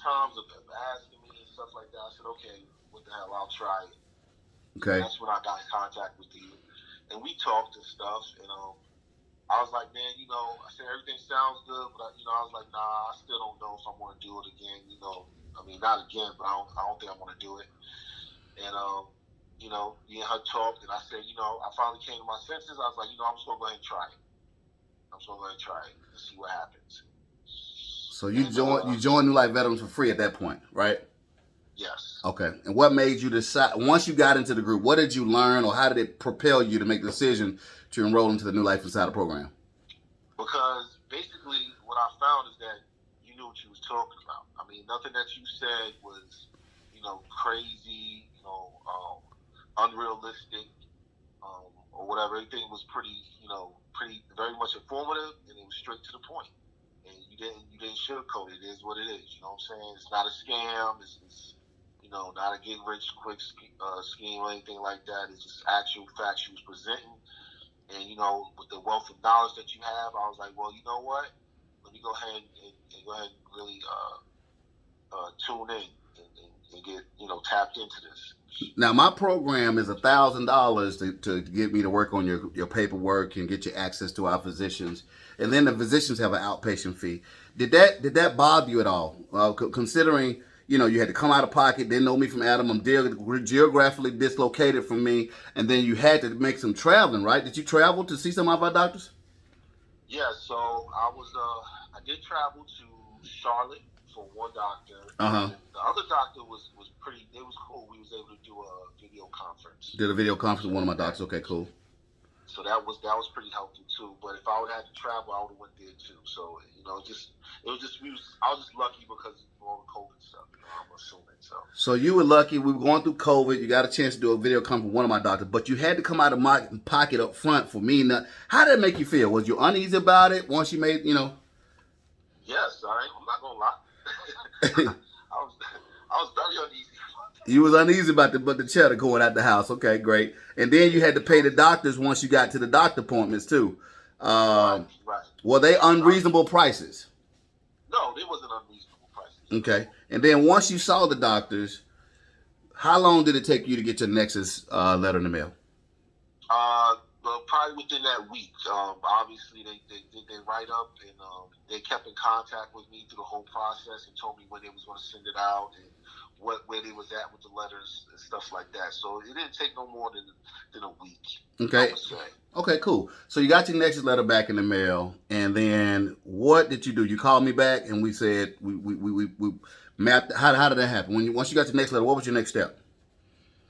times of asking me and stuff like that. I said, okay, what the hell, I'll try it. Okay. That's when I got in contact with you, and we talked and stuff. And I was like, man, I said everything sounds good, but I was like, nah, I still don't know if I'm going to do it again. I mean, not again, but I don't think I'm going to do it. And me and her talked, and I said, I finally came to my senses. I was like, I'm just going to go ahead and try it. I'm just going to go ahead and try it and see what happens. So you joined New Life Veterans for free at that point, right? Yes. Okay. And what made you decide, once you got into the group, what did you learn or how did it propel you to make the decision to enroll into the New Life Insider program? Because basically what I found is that you knew what you was talking about. I mean, nothing that you said was, crazy, unrealistic, or whatever. Everything was pretty very much informative, and it was straight to the point. And you didn't sugarcoat it. It is what it is. You know what I'm saying? It's not a scam. It's not a get rich quick scheme or anything like that. It's just actual facts you was presenting. And, with the wealth of knowledge that you have, I was like, well, you know what? Let me go ahead and really tune in and get, tapped into this. Now, my program is $1,000 to get me to work on your paperwork and get you access to our physicians. And then the physicians have an outpatient fee. Did that bother you at all? Considering, you had to come out of pocket, didn't know me from Adam, I'm geographically dislocated from me, and then you had to make some traveling, right? Did you travel to see some of our doctors? Yeah, so I did travel to Charlotte for one doctor. Uh-huh. The other doctor was pretty, it was cool. We was able to do a video conference. Did a video conference with one of my doctors. Okay, cool. So that was pretty helpful too. But if I would have had to travel, I would have went there too. So I was just lucky because of all the COVID stuff. I'm assuming so. So you were lucky. We were going through COVID. You got a chance to do a video conference with one of my doctors, but you had to come out of my pocket up front for me. How did it make you feel? Was you uneasy about it once you made, Yes, I'm not gonna lie. I was very uneasy. You was uneasy about the cheddar going out the house. Okay, great. And then you had to pay the doctors once you got to the doctor appointments too. Right. Were they unreasonable prices? No, they wasn't unreasonable prices. Okay. And then once you saw the doctors, how long did it take you to get your Nexus letter in the mail? Well, probably within that week. Obviously, they did their write-up, and they kept in contact with me through the whole process and told me when they was going to send it out and where they was at with the letters and stuff like that. So it didn't take no more than a week. Okay. I would say. Okay, cool. So you got your Nexus letter back in the mail, and then what did you do? You called me back, and we said we mapped. How did that happen? Once you got your Nexus letter, what was your next step?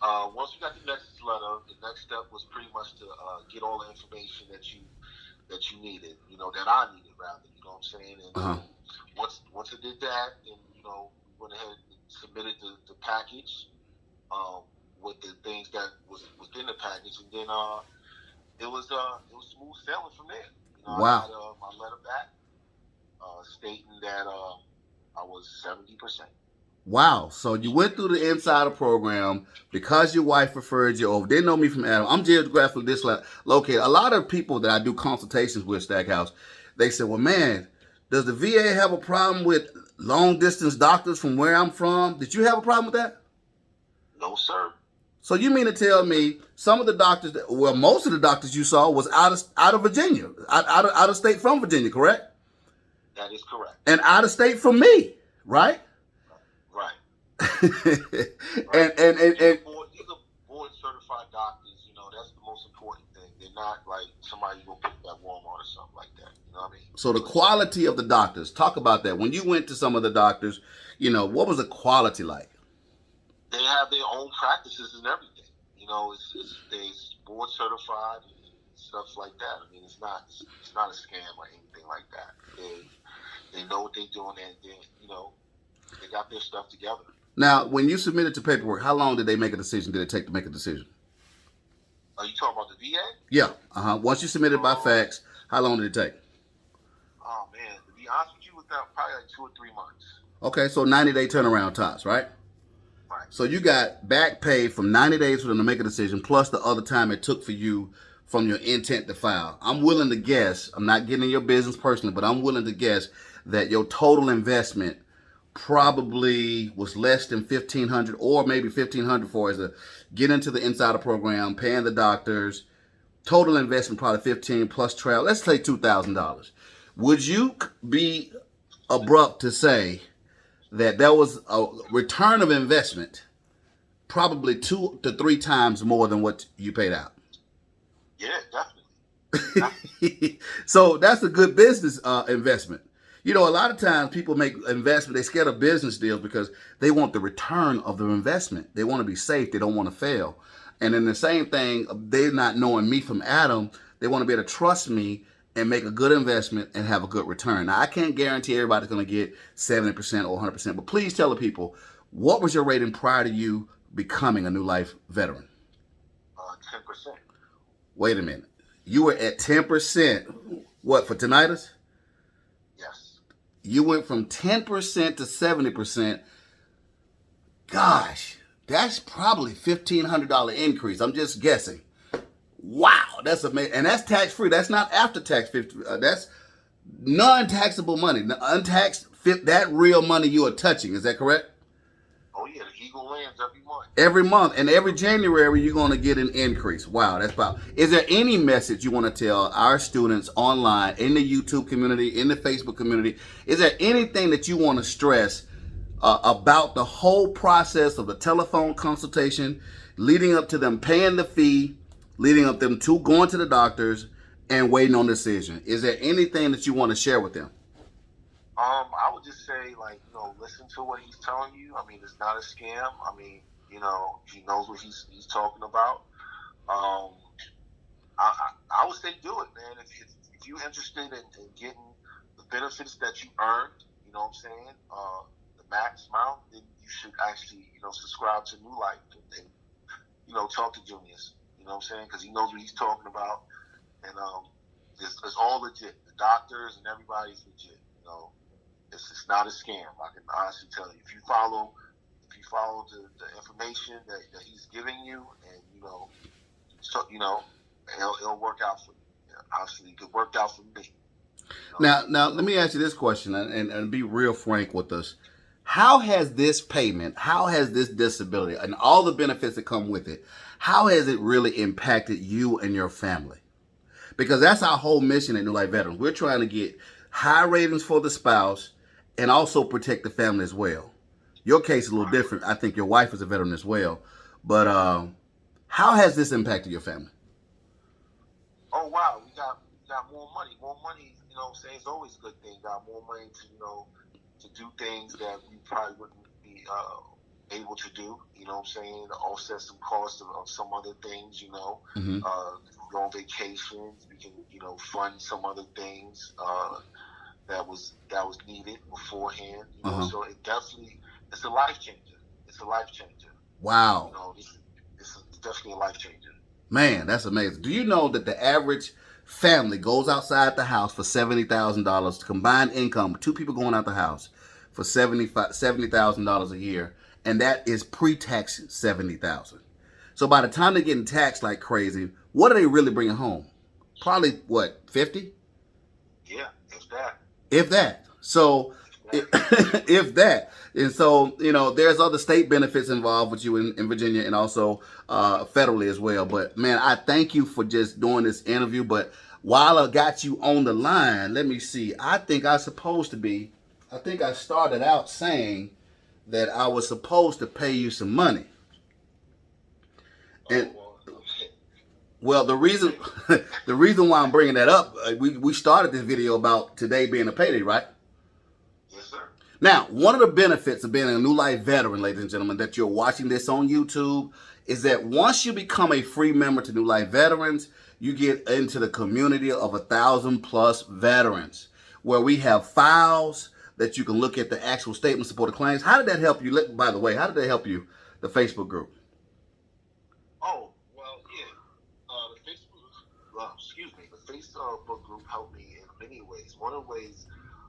Once you got the Nexus letter, the next step was pretty much to get all the information that you needed, that I needed rather. You know what I'm saying? And once I did that, then we went ahead and submitted the package with the things that was within the package, and then it was smooth sailing from there. Wow. I got my letter back stating that I was 70%. Wow. So you went through the Insider program because your wife referred you over. They know me from Adam. I'm geographically dislocated. A lot of people that I do consultations with, Stackhouse, they say, well, man, does the VA have a problem with long distance doctors from where I'm from? Did you have a problem with that? No, sir. So you mean to tell me some of the doctors, most of the doctors you saw was out of Virginia, out of state from Virginia, correct? That is correct. And out of state from me, right? Right. And these are board certified doctors. That's the most important thing. They're not like somebody you go pick at Walmart or something like that. You know what I mean? So the quality of the doctors, talk about that. When you went to some of the doctors, what was the quality like? They have their own practices and everything. It's board certified and stuff like that. I mean, it's not a scam or anything like that. They know what they're doing, and they got their stuff together. Now, when you submitted to paperwork, how long did they make a decision? Did it take to make a decision? Are you talking about the VA? Yeah. Once you submitted by fax, how long did it take? Oh man, to be honest with you, with that, probably like 2 or 3 months. Okay, so 90-day turnaround tops, right? Right. So you got back pay from 90 days for them to make a decision, plus the other time it took for you from your intent to file. I'm willing to guess, I'm not getting in your business personally, but I'm willing to guess that your total investment probably was less than 1,500 or maybe 1,500 for as a get into the insider program, paying the doctors. Total investment probably 15 plus travel. Let's say $2,000. Would you be abrupt to say that there was a return of investment probably 2 to 3 times more than what you paid out? Yeah, definitely. So that's a good business investment. You know, a lot of times people make investment. They scared of business deals because they want the return of their investment. They want to be safe. They don't want to fail. And then the same thing, they're not knowing me from Adam. They want to be able to trust me and make a good investment and have a good return. Now, I can't guarantee everybody's going to get 70% or 100%, but please tell the people, what was your rating prior to you becoming a New Life veteran? 10%. Wait a minute. You were at 10%. What, for tinnitus? Yes. You went from 10% to 70%. Gosh, that's probably $1,500 increase. I'm just guessing. Wow, that's amazing. And that's tax free. That's not after tax. That's non-taxable money. Untaxed, that real money you are touching. Is that correct? Oh yeah, the Eagle lands every month. Every month, and every January you're going to get an increase. Wow, that's powerful. Is there any message you want to tell our students online, in the YouTube community, in the Facebook community? Is there anything that you want to stress about the whole process of the telephone consultation, leading up to them paying the fee, leading up them to going to the doctors and waiting on decision? Is there anything that you want to share with them? I would just say, like, listen to what he's telling you. I mean, it's not a scam. I mean, he knows what he's talking about. I would say do it, man. If you're interested in getting the benefits that you earned, you know what I'm saying, the max amount, then you should actually, subscribe to New Life and talk to Junius. You know what I'm saying? Because he knows what he's talking about, and it's all legit. The doctors and everybody's legit. It's not a scam. I can honestly tell you. If you follow the information that he's giving you, and it'll work out for you. Obviously, it worked out for me. Now, let me ask you this question, and be real frank with us. How has this payment, how has this disability, and all the benefits that come with it, how has it really impacted you and your family? Because that's our whole mission at New Life Veterans. We're trying to get high ratings for the spouse and also protect the family as well. Your case is a little different. I think your wife is a veteran as well. But how has this impacted your family? Oh, wow. We got more money. More money, it's always a good thing. Got more money to do things that we probably wouldn't be able to do, to offset some costs of some other things, Mm-hmm. Go on vacations. We can, fund some other things that was needed beforehand, So it's a life changer. It's a life changer. Wow. It's definitely a life changer. Man, that's amazing. Do you know that the average family goes outside the house for $70,000 combined income, two people going out the house for $70,000 a year, and that is pre-tax $70,000. So by the time they're getting taxed like crazy, what are they really bringing home? Probably what, 50? Yeah, if that. If that. So if that. And so, there's other state benefits involved with you in Virginia and also federally as well. But, man, I thank you for just doing this interview. But while I got you on the line, let me see. I think I started out saying that I was supposed to pay you some money. And, well, the reason why I'm bringing that up, we started this video about today being a payday, right? Yes, sir. Now, one of the benefits of being a New Life veteran, ladies and gentlemen, that you're watching this on YouTube, is that once you become a free member to New Life Veterans, you get into the community of 1,000+ veterans, where we have files that you can look at the actual statement supported claims. How did that help you? By the way, how did that help you, the Facebook group? Oh, well, yeah. The Facebook group helped me in many ways. One of the ways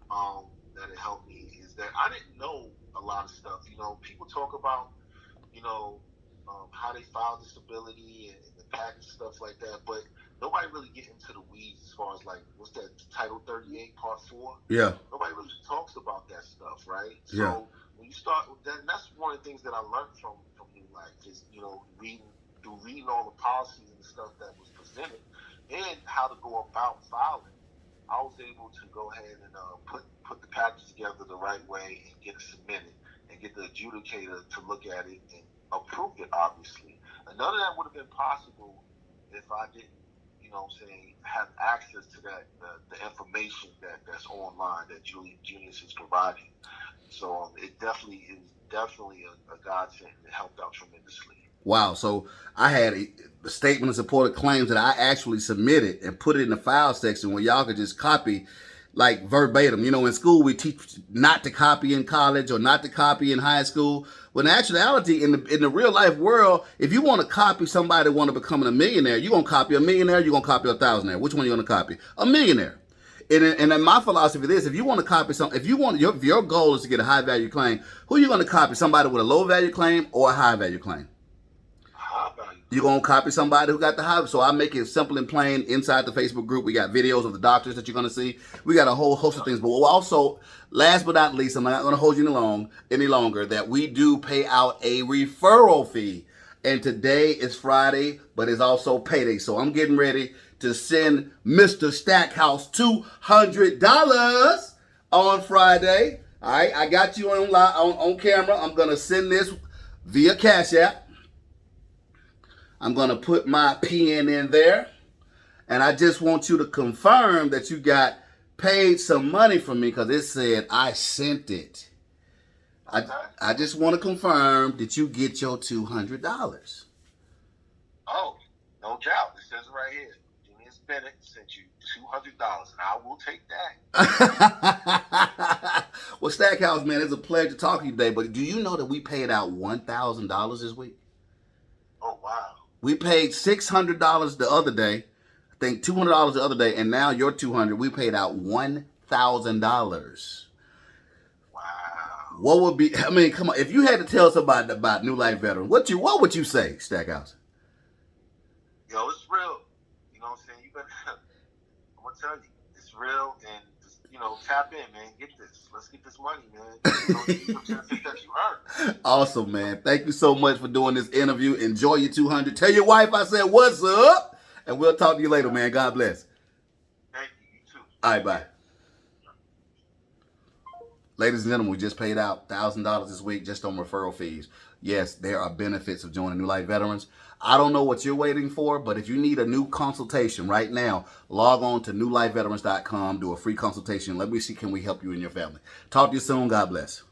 that it helped me is that I didn't know a lot of stuff. People talk about, how they file disability and the package, stuff like that, but nobody really get into the weeds as far as, like, what's that, Title 38, Part 4? Yeah. Nobody really talks about that stuff, right? Yeah. So when you start with that, and that's one of the things that I learned from New Life is, reading all the policies and stuff that was presented and how to go about filing. I was able to go ahead and put the package together the right way and get it submitted and get the adjudicator to look at it and approve it, obviously. And none of that would have been possible if I didn't, have access to that, the information that's online that Julian Genius is providing. So it definitely is a godsend. It helped out tremendously. Wow. So I had a statement of supported claims that I actually submitted and put it in the file section where y'all could just copy like verbatim. In school we teach not to copy in college or not to copy in high school. When in actuality, in the real life world, if you want to copy somebody that want to become a millionaire, you're going to copy a millionaire, you're going to copy a thousandaire. Which one are you going to copy? A millionaire. And my philosophy is, if you want to copy something, if your goal is to get a high value claim, who are you going to copy? Somebody with a low value claim or a high value claim? You're going to copy somebody who got the high. So I make it simple and plain inside the Facebook group. We got videos of the doctors that you're going to see. We got a whole host of things. But we'll also, last but not least, I'm not going to hold you any longer, that we do pay out a referral fee. And today is Friday, but it's also payday. So I'm getting ready to send Mr. Stackhouse $200 on Friday. All right, I got you on camera. I'm going to send this via Cash App. I'm going to put my PN in there. And I just want you to confirm that you got paid some money from me, because it said I sent it. Okay. I just want to confirm that you get your $200. Oh, no doubt. It says right here. Junius Bennett sent you $200, and I will take that. Well, Stackhouse, man, it's a pleasure talking to you today. But do you know that we paid out $1,000 this week? Oh, wow. We paid $600 the other day. I think $200 the other day, and now your $200. We paid out $1,000. Wow. What would be? I mean, come on. If you had to tell somebody about New Life Veteran, what would you say, Stackhouse? Yo, it's real. You know what I'm saying? You better. I'm gonna tell you, it's real, and just, tap in, man. Get this. Let's get this money, man. That you earned. Awesome, man. Thank you so much for doing this interview. Enjoy your $200. Tell your wife I said what's up, and we'll talk to you later, man. God bless. Thank you. You too. All right, bye. Ladies and gentlemen, we just paid out $1,000 this week just on referral fees. Yes, there are benefits of joining New Life Veterans. I don't know what you're waiting for, but if you need a new consultation right now, log on to newlifeveterans.com, do a free consultation. Let me see, can we help you and your family? Talk to you soon. God bless.